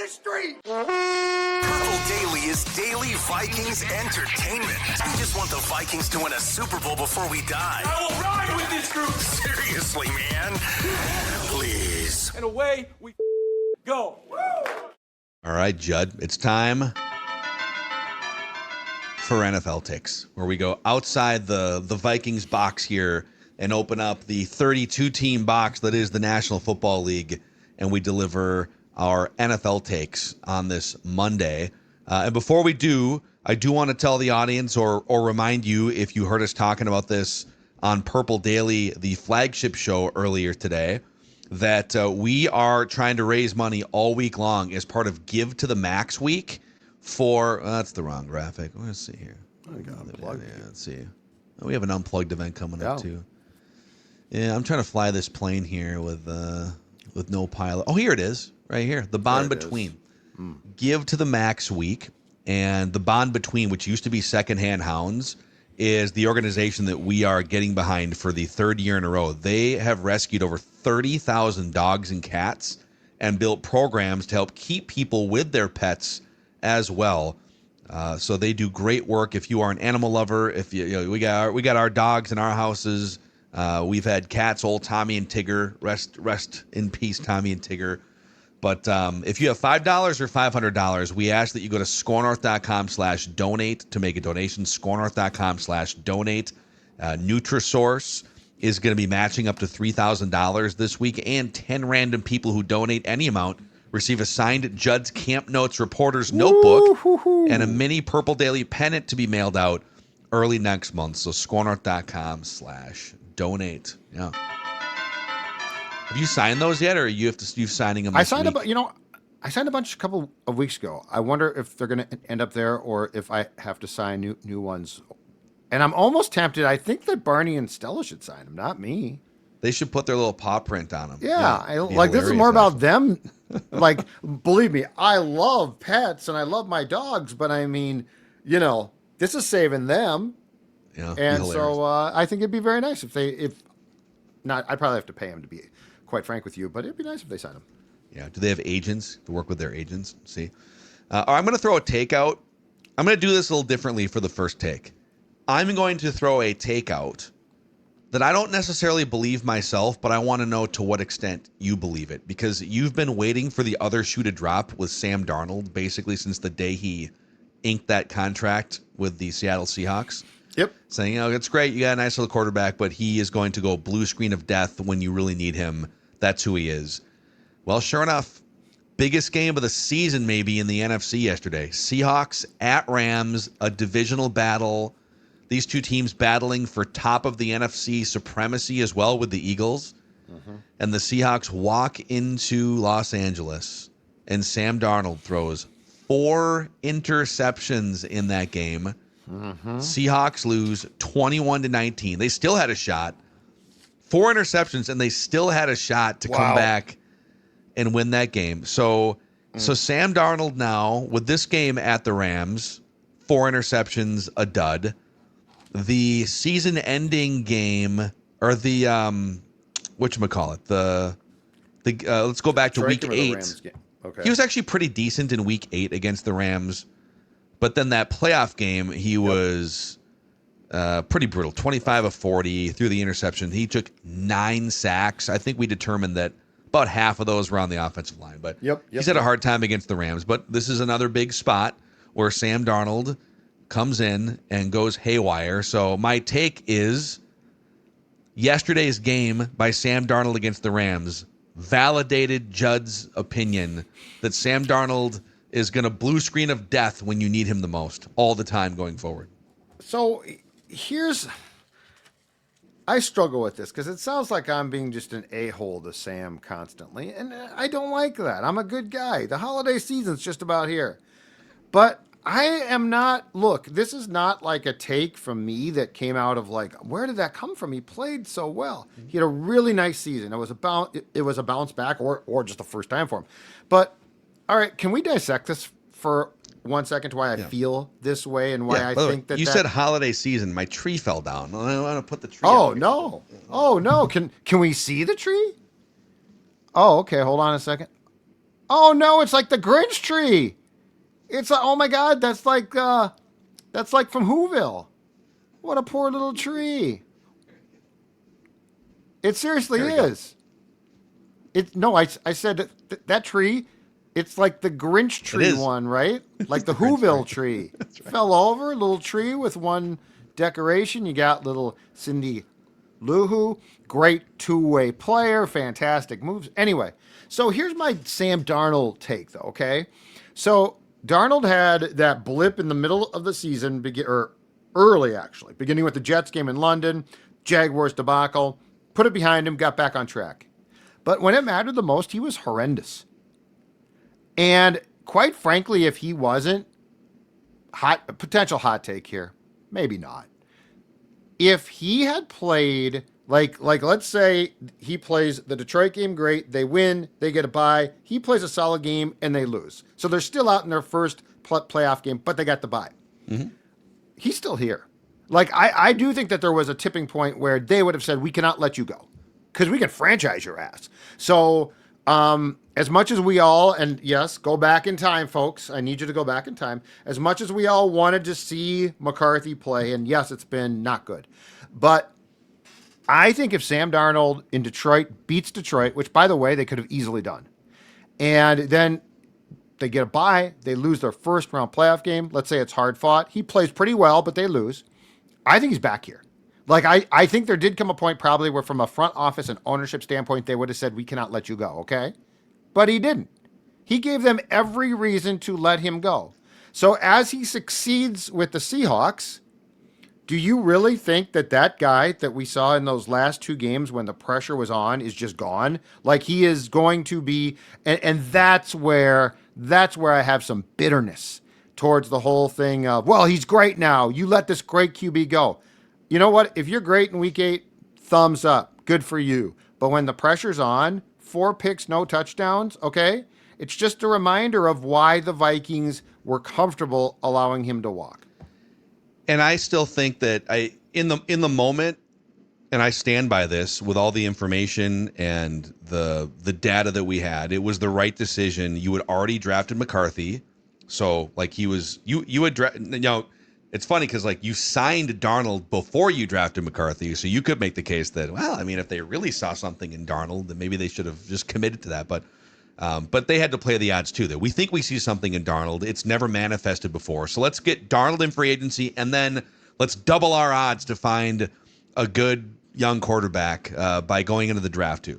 the street. Purple Daily is daily Vikings entertainment. We just want the Vikings to win a Super Bowl before we die. I will ride with this group. Seriously, man. Please. And away we go. All right, Judd, it's time for NFL Takes, where we go outside the Vikings box here and open up the 32-team box that is the National Football League, and we deliver our NFL Takes on this Monday. And before we do, I do want to tell the audience or remind you, if you heard us talking about this on Purple Daily, the flagship show earlier today, that we are trying to raise money all week long as part of Give to the Max Week for, that's the wrong graphic. Let's see here. Let's see. We have an unplugged event coming up too. Yeah, I'm trying to fly this plane here with no pilot. Oh, here it is, right here. The Bond Between. Give to the Max Week, and the Bond Between, which used to be Secondhand Hounds, is the organization that we are getting behind for the third year in a row. They have rescued over 30,000 dogs and cats and built programs to help keep people with their pets as well. So they do great work. If you are an animal lover, if you know, we got our dogs in our houses. We've had cats, old Tommy and Tigger. Rest in peace, Tommy and Tigger. But if you have $5 or $500, we ask that you go to scorenorth.com/donate to make a donation. Scorenorth.com/donate. Nutrisource is going to be matching up to $3,000 this week, and 10 random people who donate any amount receive a signed Judd's Camp Notes reporter's notebook and a mini Purple Daily pennant to be mailed out early next month. So scorenorth.com/donate. Yeah. Have you signed those yet, or you signing them? I signed I signed a bunch a couple of weeks ago. I wonder if they're going to end up there, or if I have to sign new ones. And I'm almost tempted. I think that Barney and Stella should sign them, not me. They should put their little paw print on them. Yeah, this is more about them. Like, believe me, I love pets and I love my dogs, but I mean, this is saving them. Yeah, and so I think it'd be very nice if not. I'd probably have to pay them, to be quite frank with you, but it'd be nice if they sign them. Yeah. Do they have agents to work with their agents? See, I'm going to throw a take out. I'm going to do this a little differently for the first take. I'm going to throw a take out that I don't necessarily believe myself, but I want to know to what extent you believe it, because you've been waiting for the other shoe to drop with Sam Darnold basically since the day he inked that contract with the Seattle Seahawks. Yep. Saying, it's great, you got a nice little quarterback, but he is going to go blue screen of death when you really need him. That's who he is. Well, sure enough, biggest game of the season maybe in the NFC yesterday. Seahawks at Rams, a divisional battle. These two teams battling for top of the NFC supremacy as well with the Eagles. Mm-hmm. And the Seahawks walk into Los Angeles, and Sam Darnold throws 4 interceptions in that game. Mm-hmm. Seahawks lose 21-19. They still had a shot. 4 interceptions, and they still had a shot to come back and win that game. So Sam Darnold now, with this game at the Rams, 4 interceptions, a dud. The season-ending game, or the whatchamacallit, let's go back to Week 8. Okay. He was actually pretty decent in Week 8 against the Rams, but then that playoff game, he was pretty brutal. 25 of 40 through the interception. He took 9 sacks. I think we determined that about half of those were on the offensive line, but he's had a hard time against the Rams. But this is another big spot where Sam Darnold comes in and goes haywire. So my take is yesterday's game by Sam Darnold against the Rams validated Judd's opinion that Sam Darnold is going to blue screen of death when you need him the most all the time going forward. So I struggle with this because it sounds like I'm being just an a-hole to Sam constantly, and I don't like that. I'm a good guy. The holiday season's just about here. But I am not, look, this is not like a take from me that came out of like, where did that come from? He played so well. He had a really nice season. It was a bounce back or just the first time for him. But, all right, can we dissect this for 1 second to why I feel this way and why I think that you said holiday season. My tree fell down. I want to put the tree out. Oh, no. Can we see the tree? Oh, okay. Hold on a second. Oh no, it's like the Grinch tree. It's like, oh my God, that's like from Whoville. What a poor little tree. It seriously is. It no, I said that tree. It's like the Grinch tree one, right? Like the Whoville tree. Right. Fell over, little tree with one decoration. You got little Cindy Lou Who, great two-way player, fantastic moves. Anyway, so here's my Sam Darnold take, though, okay? So Darnold had that blip in the middle of the season, or early, actually, beginning with the Jets game in London, Jaguars debacle, put it behind him, got back on track. But when it mattered the most, he was horrendous. And quite frankly, if he wasn't, potential hot take here, maybe not. If he had played, like let's say he plays the Detroit game great, they win, they get a bye, he plays a solid game, and they lose. So they're still out in their first playoff game, but they got the bye. Mm-hmm. He's still here. Like, I do think that there was a tipping point where they would have said, we cannot let you go because we can franchise your ass. So as much as we all, and yes, go back in time, folks. I need you to go back in time. As much as we all wanted to see McCarthy play, and yes, it's been not good. But I think if Sam Darnold in Detroit beats Detroit, which, by the way, they could have easily done, and then they get a bye, they lose their first round playoff game. Let's say it's hard fought. He plays pretty well, but they lose. I think he's back here. Like, I think there did come a point probably where from a front office and ownership standpoint, they would have said, we cannot let you go, okay? But he didn't. He gave them every reason to let him go. So as he succeeds with the Seahawks, do you really think that that guy that we saw in those last two games when the pressure was on is just gone? Like, he is going to be, and that's where I have some bitterness towards the whole thing of, well, he's great now. You let this great QB go. You know what? If you're great in week 8, thumbs up. Good for you. But when the pressure's on, 4 picks, no touchdowns, okay? It's just a reminder of why the Vikings were comfortable allowing him to walk. And I still think that in the moment, and I stand by this with all the information and the data that we had, it was the right decision. You had already drafted McCarthy. So like you had it's funny because like you signed Darnold before you drafted McCarthy, so you could make the case that, well, I mean, if they really saw something in Darnold, then maybe they should have just committed to that. But they had to play the odds too. That we think we see something in Darnold. It's never manifested before, so let's get Darnold in free agency, and then let's double our odds to find a good young quarterback by going into the draft too.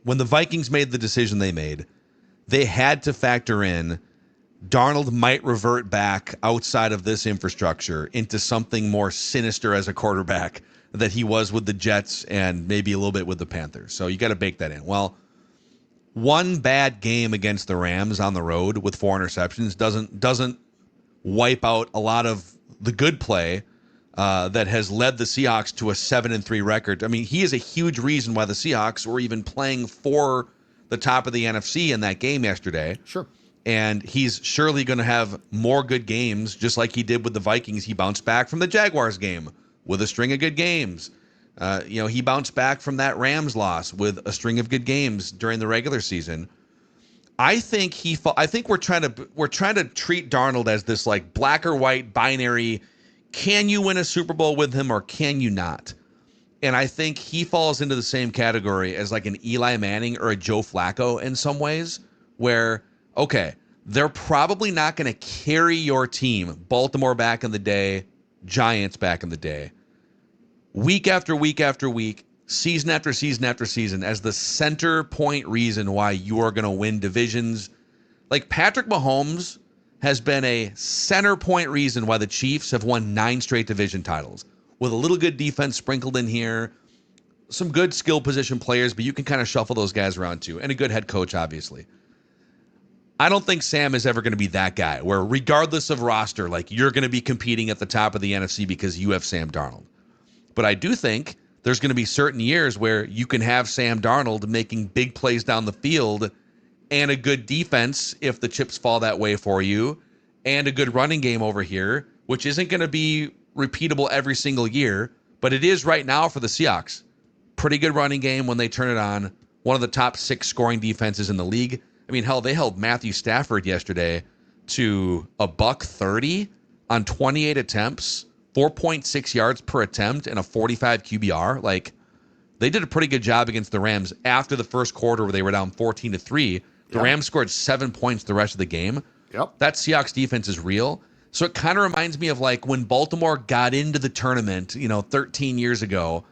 When the Vikings made the decision they made, they had to factor in Darnold might revert back outside of this infrastructure into something more sinister as a quarterback that he was with the Jets and maybe a little bit with the Panthers. So you got to bake that in. Well, one bad game against the Rams on the road with 4 interceptions doesn't wipe out a lot of the good play that has led the Seahawks to a 7-3 record. I mean, he is a huge reason why the Seahawks were even playing for the top of the NFC in that game yesterday. Sure. And he's surely going to have more good games, just like he did with the Vikings. He bounced back from the Jaguars game with a string of good games. He bounced back from that Rams loss with a string of good games during the regular season. I think we're trying to treat Darnold as this like black or white binary. Can you win a Super Bowl with him or can you not? And I think he falls into the same category as like an Eli Manning or a Joe Flacco in some ways, where okay, they're probably not going to carry your team, Baltimore back in the day, Giants back in the day, week after week after week, season after season after season, as the center point reason why you are going to win divisions. Like Patrick Mahomes has been a center point reason why the Chiefs have won 9 straight division titles, with a little good defense sprinkled in here, some good skill position players, but you can kind of shuffle those guys around too, and a good head coach, obviously. I don't think Sam is ever going to be that guy where regardless of roster, like you're going to be competing at the top of the NFC because you have Sam Darnold. But I do think there's going to be certain years where you can have Sam Darnold making big plays down the field and a good defense if the chips fall that way for you, and a good running game over here, which isn't going to be repeatable every single year, but it is right now for the Seahawks. Pretty good running game when they turn it on. One of the top 6 scoring defenses in the league. I mean, hell, they held Matthew Stafford yesterday to a $130 on 28 attempts, 4.6 yards per attempt, and a 45 QBR. Like, they did a pretty good job against the Rams after the first quarter where they were down 14-3. The Rams scored 7 points the rest of the game. Yep. That Seahawks defense is real. So it kind of reminds me of like when Baltimore got into the tournament, 13 years ago,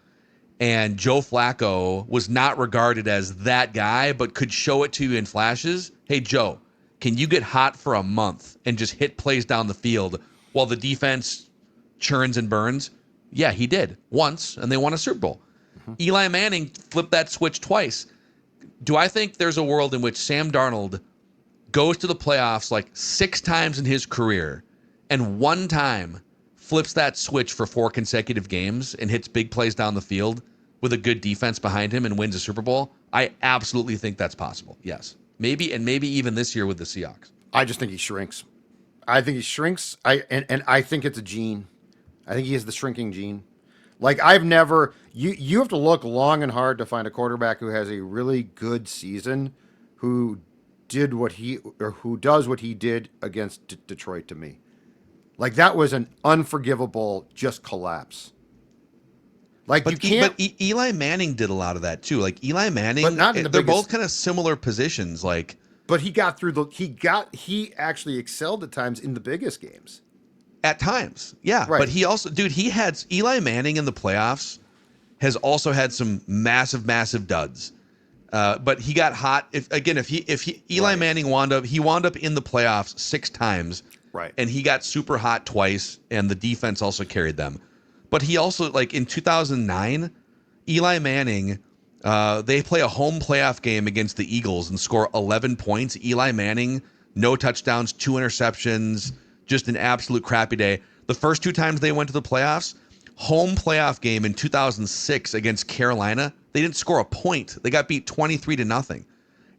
and Joe Flacco was not regarded as that guy, but could show it to you in flashes. Hey, Joe, can you get hot for a month and just hit plays down the field while the defense churns and burns? Yeah, he did once, and they won a Super Bowl. Eli Manning flipped that switch twice. Do I think there's a world in which Sam Darnold goes to the playoffs like 6 times in his career and one time flips that switch for 4 consecutive games and hits big plays down the field with a good defense behind him and wins a Super Bowl? I absolutely think that's possible. Yes. Maybe even this year with the Seahawks. I just think he shrinks. I think he shrinks. I think it's a gene. I think he has the shrinking gene. Like I've never you have to look long and hard to find a quarterback who has a really good season who does what he did against Detroit to me. Like that was an unforgivable just collapse. Like But, you can't. but Eli Manning did a lot of that too. Like Eli Manning, But not in the they're biggest- both kind of similar positions. Like, But he got through he actually excelled at times in the biggest games. at times, yeah. Right. But he also, dude, Eli Manning in the playoffs has also had some massive duds. But he got hot. If Eli Right. Manning wound up in the playoffs 6 times, Right. and he got super hot twice, and the defense also carried them. But he also, like in 2009, Eli Manning, they play a home playoff game against the Eagles and score 11 points. Eli Manning, no touchdowns, 2 interceptions, just an absolute crappy day. The first 2 times they went to the playoffs, home playoff game in 2006 against Carolina, they didn't score a point. They got beat 23-0.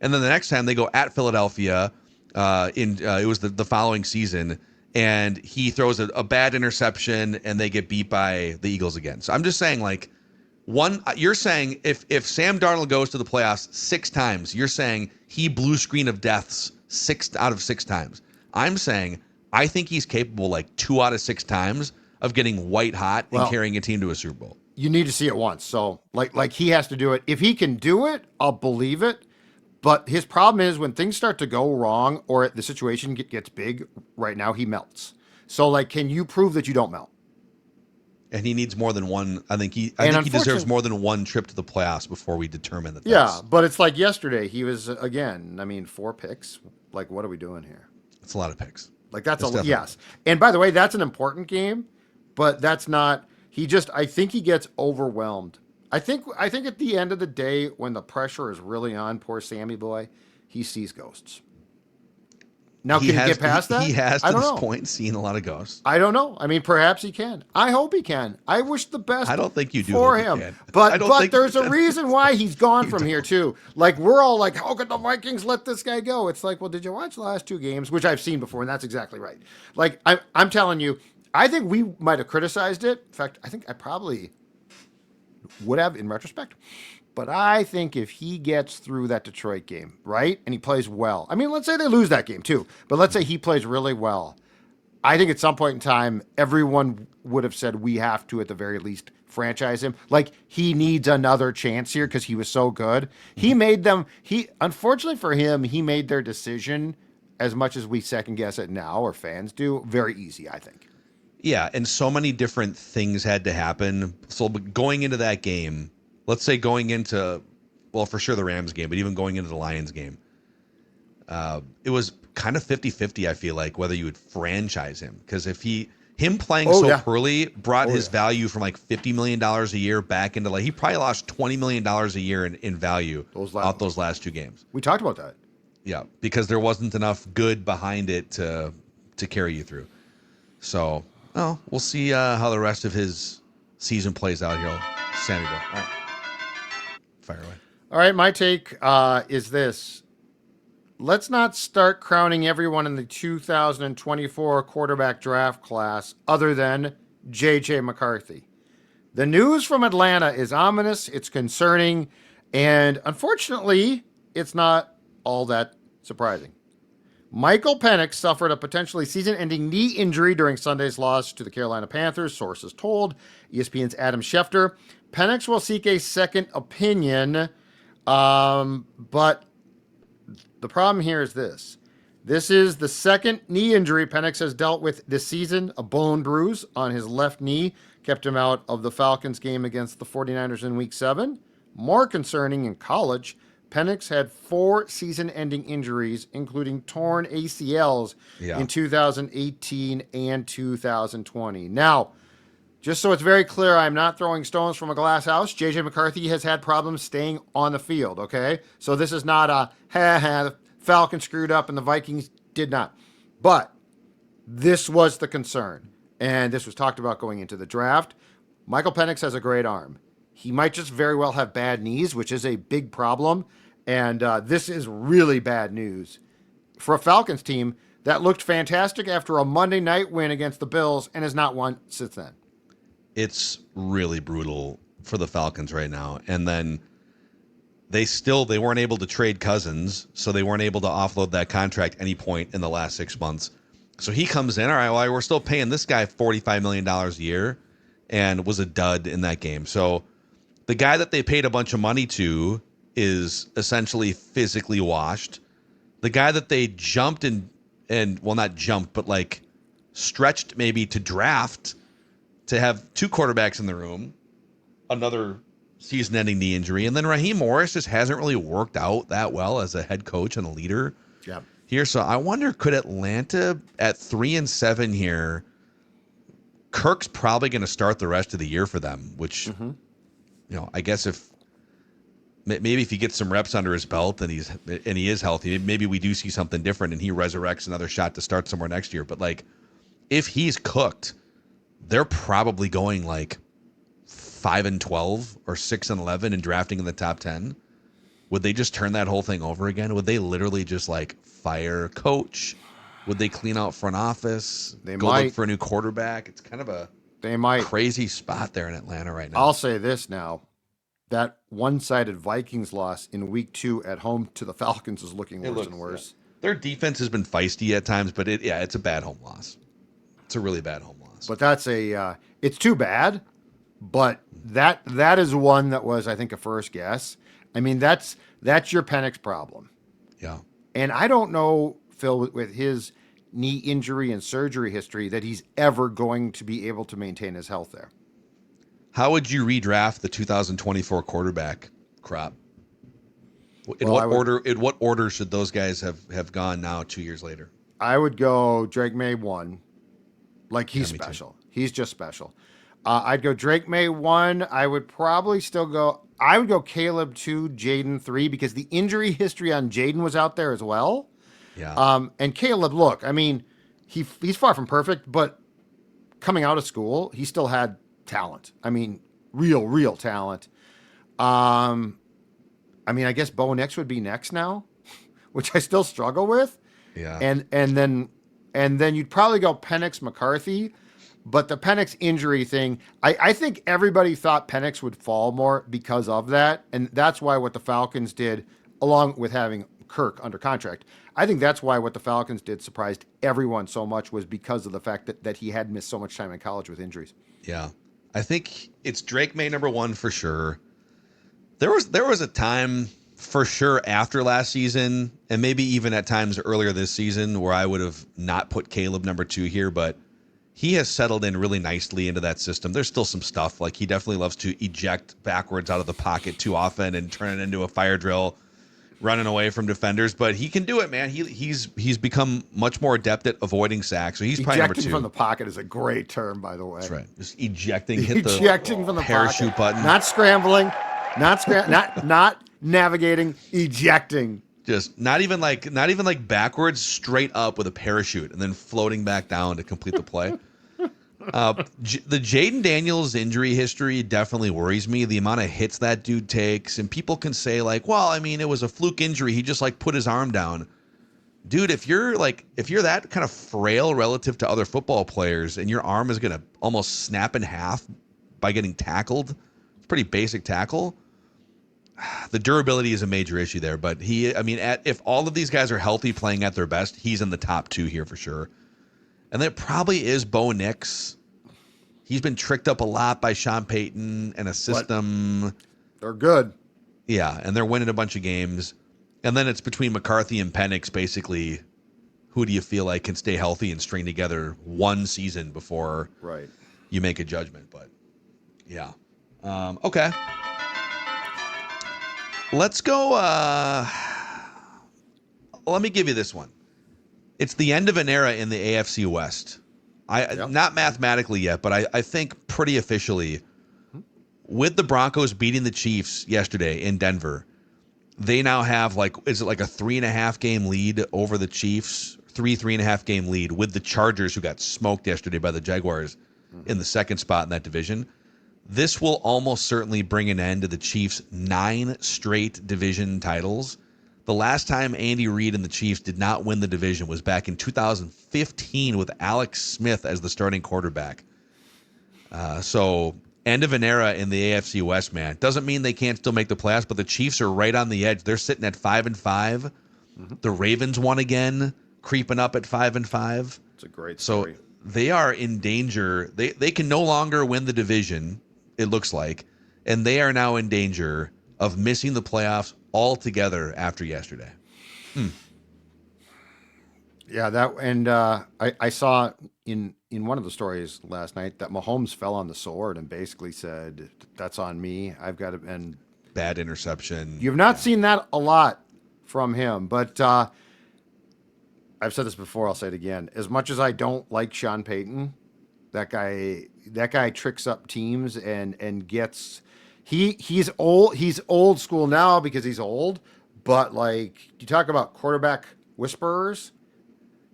And then the next time they go at Philadelphia, it was the following season, and he throws a bad interception and they get beat by the Eagles again. So I'm just saying, like, you're saying if Sam Darnold goes to the playoffs 6 times, you're saying he blue screen of deaths 6 out of 6 times. I'm saying I think he's capable like 2 out of 6 times of getting white hot and carrying a team to a Super Bowl. You need to see it once. So like he has to do it. If he can do it, I'll believe it. But his problem is when things start to go wrong or the situation gets big right now, he melts. So like, can you prove that you don't melt? And he needs more than one. I think he deserves more than one trip to the playoffs before we determine that. Yeah, but it's like yesterday. He was, again, 4 picks. Like, what are we doing here? It's a lot of picks. Like, yes. And by the way, that's an important game, but that's not, I think he gets overwhelmed. I think at the end of the day, when the pressure is really on poor Sammy boy, he sees ghosts. Now, can he get past that? He has to this point seen a lot of ghosts. I don't know. I mean, perhaps he can. I hope he can. I wish the best. I don't think you do for hope him. he can. But there's a reason why he's gone from here too. Like we're all like, how could the Vikings let this guy go? It's like, well, did you watch the last 2 games, which I've seen before, and that's exactly right. Like I'm telling you, I think we might have criticized it. In fact, I think I probably would have in retrospect. But I think if he gets through that Detroit game, right, and he plays well, I mean, let's say they lose that game too, but let's say he plays really well. I think at some point in time, everyone would have said we have to, at the very least, franchise him. Like, he needs another chance here because he was so good. Unfortunately for him, he made their decision, as much as we second guess it now, or fans do, very easy, I think. Yeah, and so many different things had to happen. So going into that game, let's say going into, well, for sure the Rams game, but even going into the Lions game, it was kind of 50-50, I feel like, whether you would franchise him. Because if him playing poorly brought his value from like $50 million a year back into he probably lost $20 million a year in value out those last 2 games. We talked about that. Yeah, because there wasn't enough good behind it to carry you through. So, we'll see how the rest of his season plays out here. Sammy boy. All right. Fire away. All right, my take is this. Let's not start crowning everyone in the 2024 quarterback draft class other than J.J. McCarthy. The news from Atlanta is ominous, it's concerning, and unfortunately, it's not all that Surprising. Michael Penix suffered a potentially season-ending knee injury during Sunday's loss to the Carolina Panthers, sources told ESPN's Adam Schefter. Penix will seek a second opinion, but the problem here is this. This is the second knee injury Penix has dealt with this season. A bone bruise on his left knee kept him out of the Falcons game against the 49ers in Week 7. More concerning, in college, Penix had 4 season-ending injuries, including torn ACLs in 2018 and 2020. Now, just so it's very clear, I'm not throwing stones from a glass house. J.J. McCarthy has had problems staying on the field, okay? So this is not a, the Falcons screwed up and the Vikings did not. But this was the concern, and this was talked about going into the draft. Michael Penix has a great arm. He might just very well have bad knees, which is a big problem. And this is really bad news for a Falcons team that looked fantastic after a Monday night win against the Bills and has not won since then. It's really brutal for the Falcons right now. And then they weren't able to trade Cousins, so they weren't able to offload that contract any point in the last 6 months. So he comes in, all right, well, we're still paying this guy $45 million a year, and was a dud in that game. So the guy that they paid a bunch of money to is essentially physically washed. The guy that they jumped and well, not jumped, but like stretched maybe to draft to have 2 quarterbacks in the room, another season-ending knee injury, and then Raheem Morris just hasn't really worked out that well as a head coach and a leader here. So I wonder, could Atlanta at 3-7 here, Kirk's probably going to start the rest of the year for them, which, I guess if he gets some reps under his belt and he is healthy, maybe we do see something different and he resurrects another shot to start somewhere next year. But like, if he's cooked, they're probably going like 5-12 or 6-11 and drafting in the top 10. Would they just turn that whole thing over again? Would they literally just like fire coach? Would they clean out front office? They go might look for a new quarterback. It's kind of a crazy spot there in Atlanta right now. I'll say this now. That one-sided Vikings loss in Week 2 at home to the Falcons is looking worse and worse. Yeah. Their defense has been feisty at times, but it's a bad home loss. It's a really bad home loss. But that's it's too bad. But that is one that was, I think, a first guess. I mean, that's your Penix problem. Yeah. And I don't know, Phil, with his knee injury and surgery history, that he's ever going to be able to maintain his health there. How would you redraft the 2024 quarterback crop? In what order should those guys have gone now 2 years later? I would go Drake May 1. Like, he's special. Too. He's just special. I'd go Drake May 1. I would probably still go. I would go Caleb 2, Jaden 3, because the injury history on Jaden was out there as well. Yeah. And Caleb, look, I mean, he's far from perfect, but coming out of school, he still had talent. I mean, real talent. I mean, I guess Bo Nix would be next now, which I still struggle with. Yeah. And then you'd probably go Penix McCarthy. But the Penix injury thing, I think everybody thought Penix would fall more because of that. And that's why what the Falcons did, along with having Kirk under contract, I think that's why what the Falcons did surprised everyone so much, was because of the fact that he had missed so much time in college with injuries. Yeah. I think it's Drake May number 1 for sure. There was a time for sure after last season, and maybe even at times earlier this season, where I would have not put Caleb number 2 here, but he has settled in really nicely into that system. There's still some stuff, like he definitely loves to eject backwards out of the pocket too often and turn it into a fire drill, running away from defenders, but he can do it, man. He's become much more adept at avoiding sacks. So he's probably number 2. Ejecting from the pocket is a great term, by the way. That's right. Just ejecting, ejecting from the parachute pocket. button. Not scrambling, not navigating, ejecting. Just not even like backwards, straight up with a parachute and then floating back down to complete the play. The Jaden Daniels injury history definitely worries me. The amount of hits that dude takes, and people can say like, well, I mean, it was a fluke injury. He just like put his arm down. Dude, if you're that kind of frail relative to other football players and your arm is going to almost snap in half by getting tackled, it's pretty basic tackle. the durability is a major issue there. But if all of these guys are healthy, playing at their best, he's in the top 2 here for sure. And that probably is Bo Nix. He's been tricked up a lot by Sean Payton and a system. But they're good. Yeah, and they're winning a bunch of games. And then it's between McCarthy and Penix, basically. Who do you feel like can stay healthy and string together one season before you make a judgment? But, yeah. Okay. Let's go. Let me give you this one. It's the end of an era in the AFC West. Not mathematically yet, but I think pretty officially. With the Broncos beating the Chiefs yesterday in Denver, they now have is it like a 3.5 game lead over the Chiefs? 3.5 game lead with the Chargers, who got smoked yesterday by the Jaguars in the second spot in that division. This will almost certainly bring an end to the Chiefs' 9 straight division titles. The last time Andy Reid and the Chiefs did not win the division was back in 2015 with Alex Smith as the starting quarterback. So end of an era in the AFC West, man. Doesn't mean they can't still make the playoffs, but the Chiefs are right on the edge. They're sitting at 5-5. The Ravens won again, creeping up at 5-5. It's a great story. So they are in danger. They can no longer win the division, it looks like, and they are now in danger of missing the playoffs altogether after yesterday. Yeah, I saw in one of the stories last night that Mahomes fell on the sword and basically said, "That's on me. I've got to." And bad interception. You've not seen that a lot from him, but I've said this before. I'll say it again. As much as I don't like Sean Payton, that guy tricks up teams and gets. He's old school now because he's old, but like you talk about quarterback whisperers,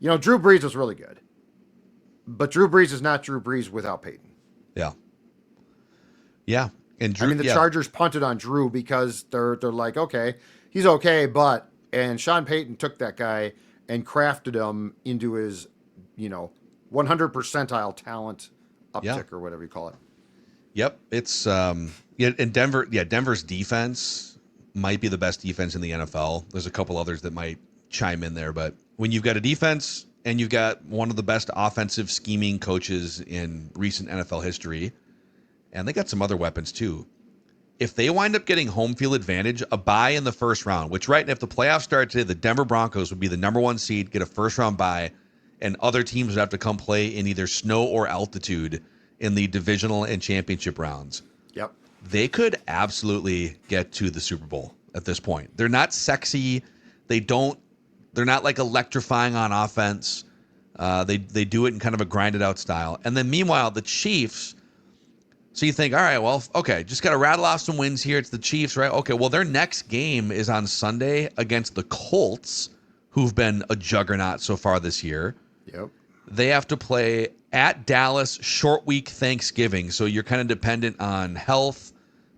Drew Brees was really good, but Drew Brees is not Drew Brees without Peyton. Yeah, and Drew, the Chargers punted on Drew because they're like, okay, he's okay, and Sean Payton took that guy and crafted him into his 100 percentile talent uptick or whatever you call it. Yep, it's in Denver. Yeah, Denver's defense might be the best defense in the NFL. There's a couple others that might chime in there, but when you've got a defense and you've got one of the best offensive scheming coaches in recent NFL history, and they got some other weapons too. If they wind up getting home field advantage, a bye in the first round, which if the playoffs start today, the Denver Broncos would be the number 1 seed, get a first round bye, and other teams would have to come play in either snow or altitude in the divisional and championship rounds. Yep. They could absolutely get to the Super Bowl at this point. They're not sexy. They're not like electrifying on offense. They do it in kind of a grinded out style. And then meanwhile, the Chiefs, so you think, all right, well, okay, just got to rattle off some wins here. It's the Chiefs, right? Okay, well, their next game is on Sunday against the Colts, who've been a juggernaut so far this year. Yep. They have to play at Dallas, short week Thanksgiving. So you're kind of dependent on health,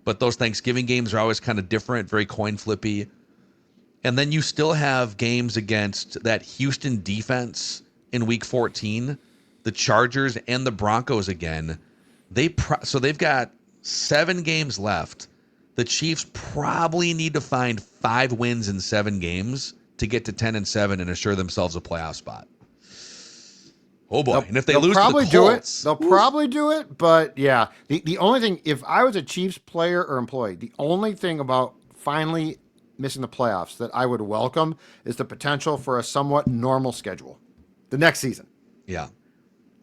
but those Thanksgiving games are always kind of different, very coin flippy. And then you still have games against that Houston defense in week 14, the Chargers and the Broncos again. So they've got 7 games left. The Chiefs probably need to find 5 wins in 7 games to get to 10-7 and assure themselves a playoff spot. Oh boy! And if they lose to the Colts, they'll probably do it. But yeah, the only thing, if I was a Chiefs player or employee, the only thing about finally missing the playoffs that I would welcome is the potential for a somewhat normal schedule the next season. Yeah.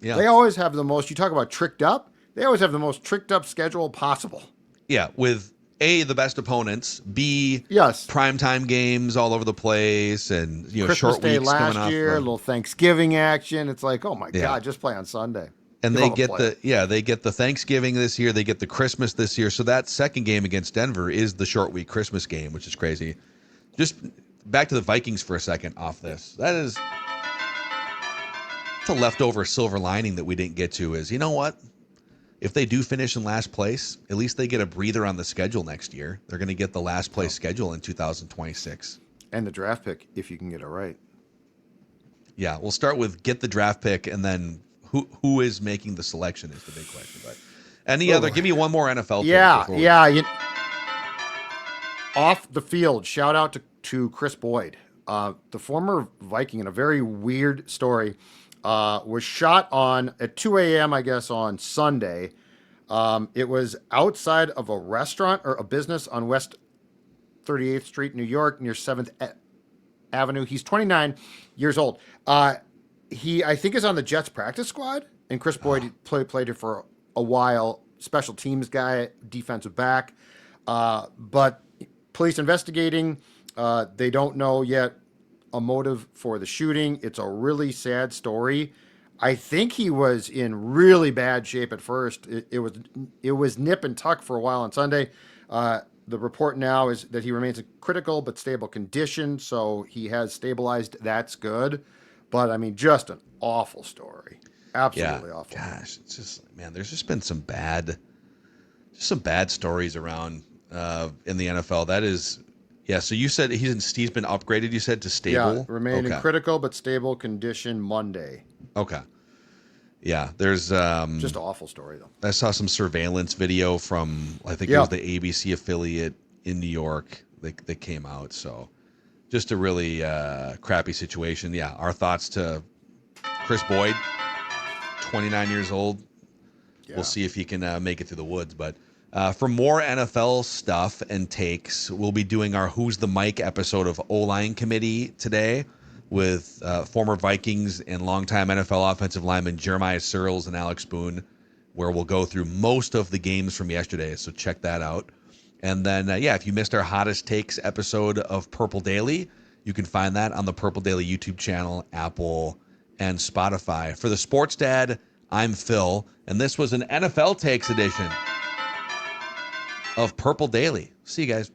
They always have the most. You talk about tricked up. They always have the most tricked up schedule possible. Yeah, with A, the best opponents, B, yes, primetime games all over the place, and Christmas short Day weeks last coming off. year, a little Thanksgiving action. It's like, oh my God, just play on Sunday. And they get the Thanksgiving this year, they get the Christmas this year. So that second game against Denver is the short week Christmas game, which is crazy. Just back to the Vikings for a second off this. It's a leftover silver lining that we didn't get to is, you know what? If they do finish in last place, at least they get a breather on the schedule next year. They're going to get the last place schedule in 2026. And the draft pick, if you can get it right. Yeah, we'll start with get the draft pick, and then who is making the selection is the big question. But give me one more NFL. Off the field, shout out to Chris Boyd, the former Viking, in a very weird story. Was shot on at 2 a.m. I guess on Sunday. It was outside of a restaurant or a business on West 38th Street, New York, near 7th Avenue. He's 29 years old. He, I think, is on the Jets practice squad, and Chris Boyd played it for a while. Special teams guy, defensive back. But police investigating. They don't know yet a motive for the shooting. It's a really sad story. I think he was in really bad shape at first. It was nip and tuck for a while on Sunday. The report now is that he remains in critical but stable condition, so he has stabilized. That's good. But, I mean, just an awful story. Absolutely awful. Gosh, it's just, man, there's just been some bad stories around in the NFL. That is, so you said he's been upgraded, you said, to stable? Yeah, remain in critical but stable condition Monday. Okay. Yeah, there's just an awful story though. I saw some surveillance video from I think it was the ABC affiliate in New York that came out. So just a really crappy situation. Yeah, our thoughts to Chris Boyd, 29 years old. Yeah. We'll see if he can make it through the woods. But for more NFL stuff and takes, we'll be doing our Who's the Mike episode of O-Line Committee today, with former Vikings and longtime NFL offensive lineman Jeremiah Searles and Alex Boone, where we'll go through most of the games from yesterday. So check that out. And then, if you missed our hottest takes episode of Purple Daily, you can find that on the Purple Daily YouTube channel, Apple, and Spotify. For the Sports Dad, I'm Phil, and this was an NFL Takes edition of Purple Daily. See you guys.